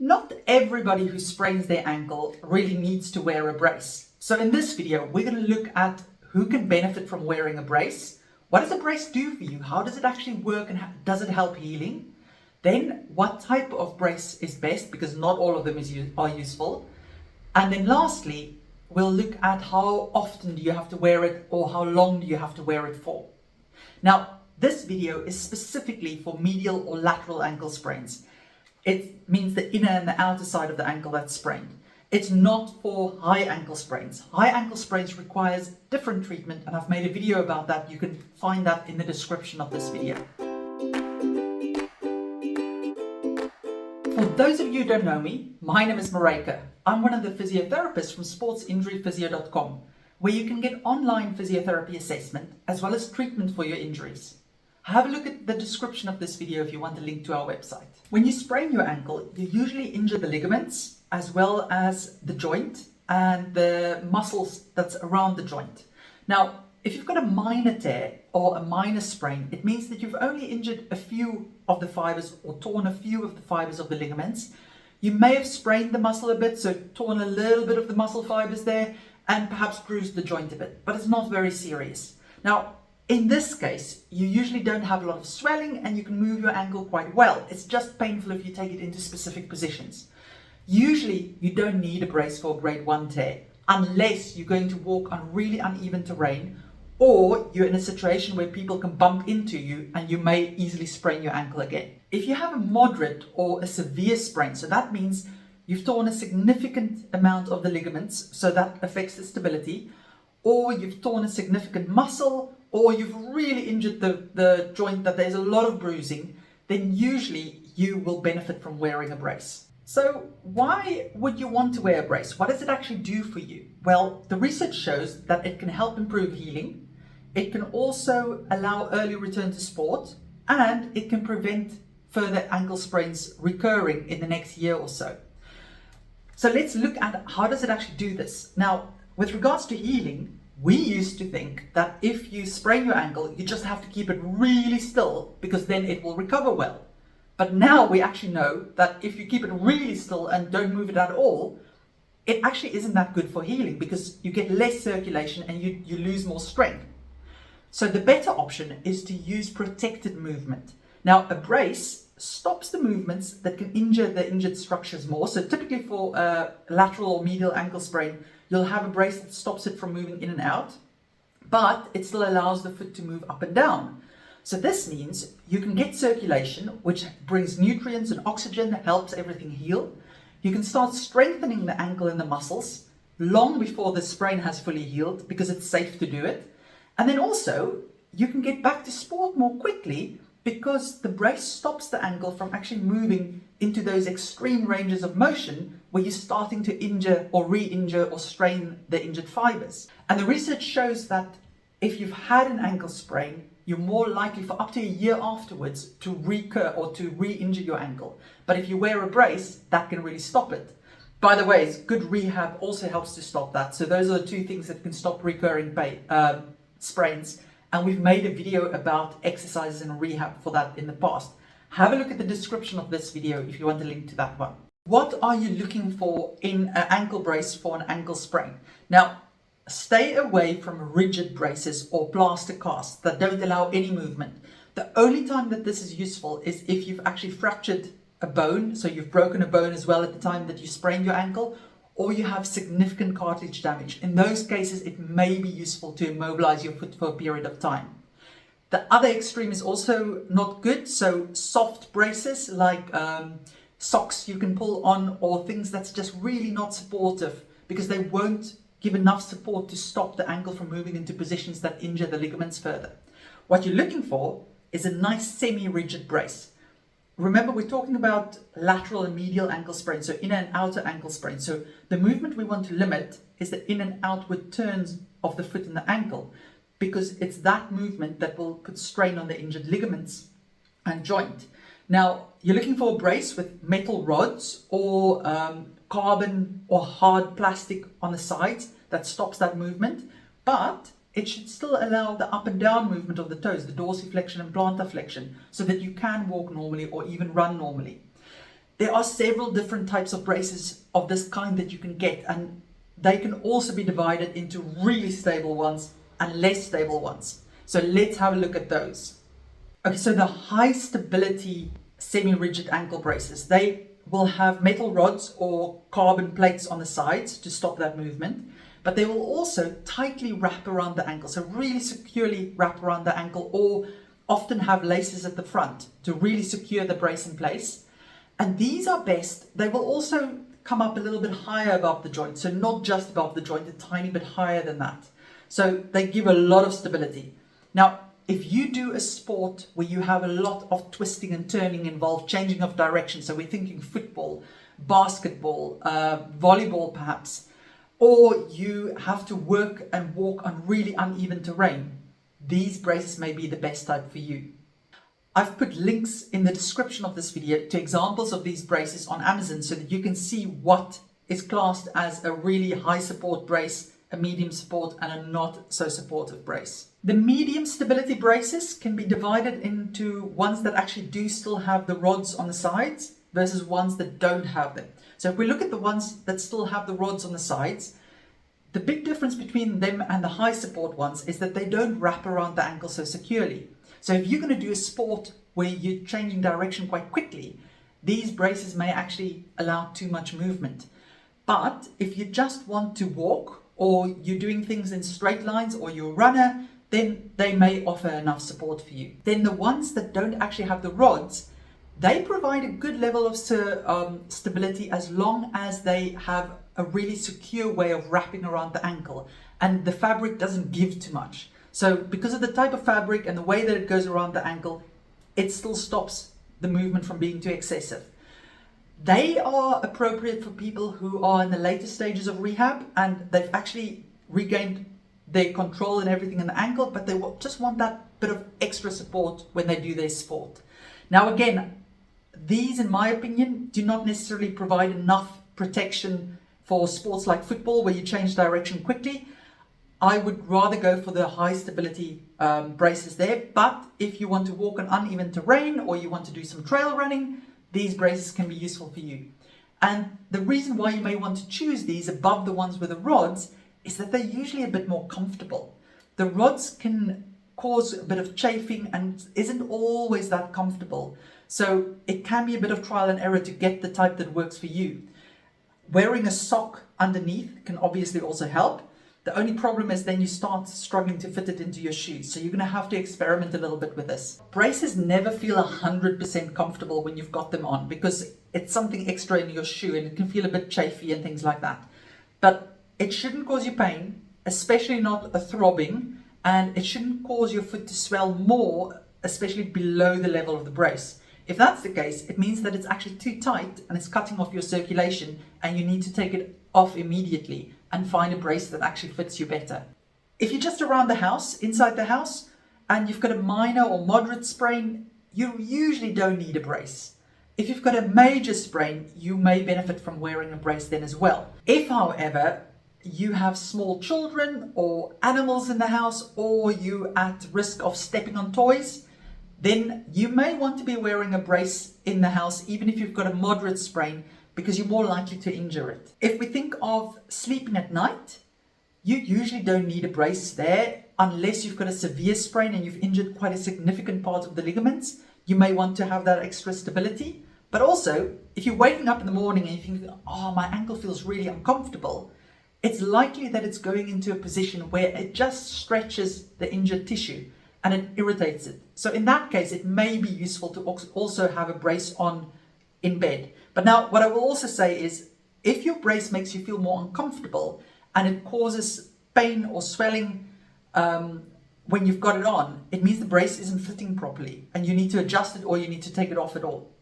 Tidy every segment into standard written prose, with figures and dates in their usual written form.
Not everybody who sprains their ankle really needs to wear a brace. So in this video, we're going to look at who can benefit from wearing a brace. What does a brace do for you? How does it actually work and does it help healing? Then what type of brace is best, because not all of them are useful. And then lastly, we'll look at how often do you have to wear it or how long do you have to wear it for. Now, this video is specifically for medial or lateral ankle sprains. It means the inner and the outer side of the ankle that's sprained. It's not for high ankle sprains. High ankle sprains requires different treatment, and I've made a video about that. You can find that in the description of this video. For those of you who don't know me, my name is Maryke. I'm one of the physiotherapists from sportsinjuryphysio.com, where you can get online physiotherapy assessment as well as treatment for your injuries. Have a look at the description of this video if you want a link to our website. When you sprain your ankle, you usually injure the ligaments as well as the joint and the muscles that's around the joint. Now, if you've got a minor tear or a minor sprain, it means that you've only injured a few of the fibers or torn a few of the fibers of the ligaments. You may have sprained the muscle a bit, so torn a little bit of the muscle fibers there and perhaps bruised the joint a bit, but it's not very serious. Now, in this case, you usually don't have a lot of swelling and you can move your ankle quite well. It's just painful if you take it into specific positions. Usually, you don't need a brace for a grade 1 tear unless you're going to walk on really uneven terrain or you're in a situation where people can bump into you and you may easily sprain your ankle again. If you have a moderate or a severe sprain, so that means you've torn a significant amount of the ligaments, so that affects the stability, or you've torn a significant muscle, or you've really injured the joint that there's a lot of bruising, then usually you will benefit from wearing a brace. So why would you want to wear a brace? What does it actually do for you? Well, the research shows that it can help improve healing. It can also allow early return to sport, and it can prevent further ankle sprains recurring in the next year or so. So let's look at how does it actually do this. Now, with regards to healing, we used to think that if you sprain your ankle, you just have to keep it really still because then it will recover well. But now we actually know that if you keep it really still and don't move it at all, it actually isn't that good for healing because you get less circulation and you lose more strength. So the better option is to use protected movement. Now, a brace stops the movements that can injure the injured structures more. So typically for a lateral or medial ankle sprain, you'll have a brace that stops it from moving in and out, but it still allows the foot to move up and down. So this means you can get circulation, which brings nutrients and oxygen that helps everything heal. You can start strengthening the ankle and the muscles long before the sprain has fully healed because it's safe to do it. And then also you can get back to sport more quickly because the brace stops the ankle from actually moving into those extreme ranges of motion where you're starting to injure or re-injure or strain the injured fibers. And the research shows that if you've had an ankle sprain, you're more likely for up to a year afterwards to recur or to re-injure your ankle. But if you wear a brace, that can really stop it. By the way, good rehab also helps to stop that. So those are the two things that can stop recurring sprains. And we've made a video about exercises and rehab for that in the past. Have a look at the description of this video if you want a link to that one. What are you looking for in an ankle brace for an ankle sprain? Now, stay away from rigid braces or plaster casts that don't allow any movement. The only time that this is useful is if you've actually fractured a bone, so you've broken a bone as well at the time that you sprained your ankle, or you have significant cartilage damage. In those cases, it may be useful to immobilize your foot for a period of time. The other extreme is also not good, so soft braces like socks you can pull on or things that's just really not supportive because they won't give enough support to stop the ankle from moving into positions that injure the ligaments further. What you're looking for is a nice semi-rigid brace. Remember, we're talking about lateral and medial ankle sprain, so inner and outer ankle sprain. So the movement we want to limit is the in and outward turns of the foot and the ankle because it's that movement that will put strain on the injured ligaments and joint. Now, you're looking for a brace with metal rods or carbon or hard plastic on the sides that stops that movement, but it should still allow the up and down movement of the toes, the dorsiflexion and plantar flexion, so that you can walk normally or even run normally. There are several different types of braces of this kind that you can get, and they can also be divided into really stable ones and less stable ones. So let's have a look at those. Okay, so the high stability semi-rigid ankle braces, they will have metal rods or carbon plates on the sides to stop that movement, but they will also tightly wrap around the ankle, so really securely wrap around the ankle, or often have laces at the front to really secure the brace in place. And these are best. They will also come up a little bit higher above the joint, so not just above the joint, a tiny bit higher than that. So they give a lot of stability. Now, if you do a sport where you have a lot of twisting and turning involved, changing of direction, so we're thinking football, basketball, volleyball perhaps, or you have to work and walk on really uneven terrain, these braces may be the best type for you. I've put links in the description of this video to examples of these braces on Amazon so that you can see what is classed as a really high support brace, a medium support, and a not so supportive brace. The medium stability braces can be divided into ones that actually do still have the rods on the sides versus ones that don't have them. So if we look at the ones that still have the rods on the sides, the big difference between them and the high support ones is that they don't wrap around the ankle so securely. So if you're going to do a sport where you're changing direction quite quickly, these braces may actually allow too much movement. But if you just want to walk, or you're doing things in straight lines, or you're a runner, then they may offer enough support for you. Then the ones that don't actually have the rods, they provide a good level of stability as long as they have a really secure way of wrapping around the ankle and the fabric doesn't give too much. So because of the type of fabric and the way that it goes around the ankle, it still stops the movement from being too excessive. They are appropriate for people who are in the later stages of rehab and they've actually regained their control and everything in the ankle, but they just want that bit of extra support when they do their sport. Now again, these in my opinion do not necessarily provide enough protection for sports like football where you change direction quickly. I would rather go for the high stability braces there, but if you want to walk on uneven terrain or you want to do some trail running, these braces can be useful for you. And the reason why you may want to choose these above the ones with the rods is that they're usually a bit more comfortable. The rods can cause a bit of chafing and isn't always that comfortable. So it can be a bit of trial and error to get the type that works for you. Wearing a sock underneath can obviously also help. The only problem is then you start struggling to fit it into your shoes. So you're going to have to experiment a little bit with this. Braces never feel 100% comfortable when you've got them on because it's something extra in your shoe and it can feel a bit chafy and things like that. But it shouldn't cause you pain, especially not a throbbing, and it shouldn't cause your foot to swell more, especially below the level of the brace. If that's the case, it means that it's actually too tight and it's cutting off your circulation and you need to take it off immediately and find a brace that actually fits you better. If you're just around the house, inside the house, and you've got a minor or moderate sprain, you usually don't need a brace. If you've got a major sprain, you may benefit from wearing a brace then as well. If, however, you have small children or animals in the house, or you're at risk of stepping on toys, then you may want to be wearing a brace in the house, even if you've got a moderate sprain, because you're more likely to injure it. If we think of sleeping at night, you usually don't need a brace there unless you've got a severe sprain and you've injured quite a significant part of the ligaments. You may want to have that extra stability. But also, if you're waking up in the morning and you think, oh, my ankle feels really uncomfortable, it's likely that it's going into a position where it just stretches the injured tissue and it irritates it. So in that case, it may be useful to also have a brace on in bed. But now what I will also say is, if your brace makes you feel more uncomfortable and it causes pain or swelling when you've got it on, it means the brace isn't fitting properly and you need to adjust it or you need to take it off at all,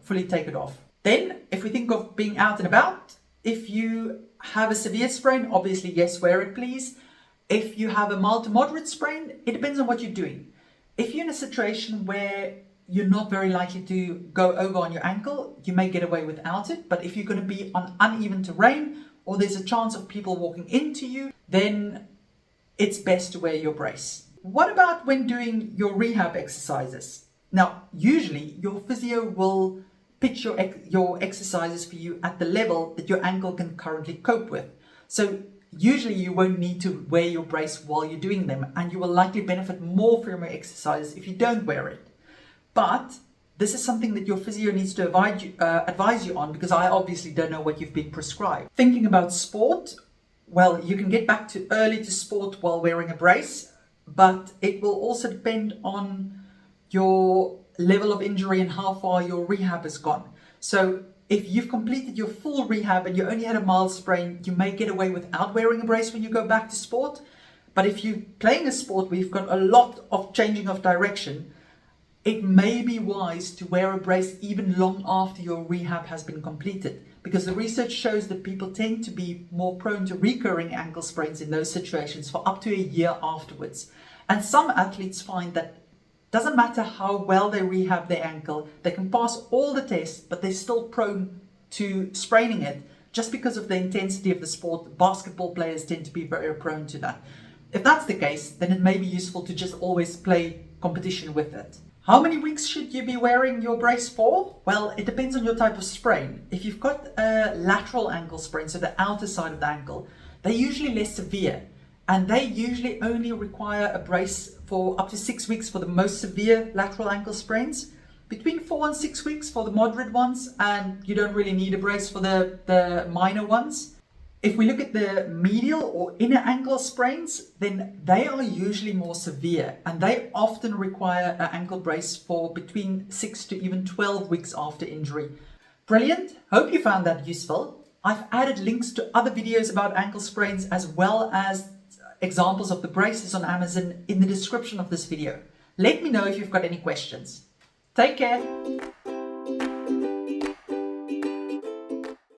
fully take it off. Then if we think of being out and about, if you have a severe sprain, obviously yes, wear it please. If you have a mild to moderate sprain, it depends on what you're doing. If you're in a situation where you're not very likely to go over on your ankle, you may get away without it. But if you're going to be on uneven terrain or there's a chance of people walking into you, then it's best to wear your brace. What about when doing your rehab exercises? Now, usually your physio will pitch your exercises for you at the level that your ankle can currently cope with. So usually you won't need to wear your brace while you're doing them, and you will likely benefit more from your exercises if you don't wear it. But this is something that your physio needs to advise you on, because I obviously don't know what you've been prescribed. Thinking about sport, well, you can get back to early to sport while wearing a brace, but it will also depend on your level of injury and how far your rehab has gone. So if you've completed your full rehab and you only had a mild sprain, you may get away without wearing a brace when you go back to sport. But if you're playing a sport where you've got a lot of changing of direction, it may be wise to wear a brace even long after your rehab has been completed, because the research shows that people tend to be more prone to recurring ankle sprains in those situations for up to a year afterwards. And some athletes find that doesn't matter how well they rehab their ankle, they can pass all the tests, but they're still prone to spraining it just because of the intensity of the sport. Basketball players tend to be very prone to that. If that's the case, then it may be useful to just always play competition with it. How many weeks should you be wearing your brace for? Well, it depends on your type of sprain. If you've got a lateral ankle sprain, so the outer side of the ankle, they're usually less severe. And they usually only require a brace for up to 6 weeks for the most severe lateral ankle sprains, between 4 and 6 weeks for the moderate ones, and you don't really need a brace for the minor ones. If we look at the medial or inner ankle sprains, then they are usually more severe, and they often require an ankle brace for between 6 to even 12 weeks after injury. Brilliant! Hope you found that useful. I've added links to other videos about ankle sprains as well as examples of the braces on Amazon in the description of this video. Let me know if you've got any questions. Take care.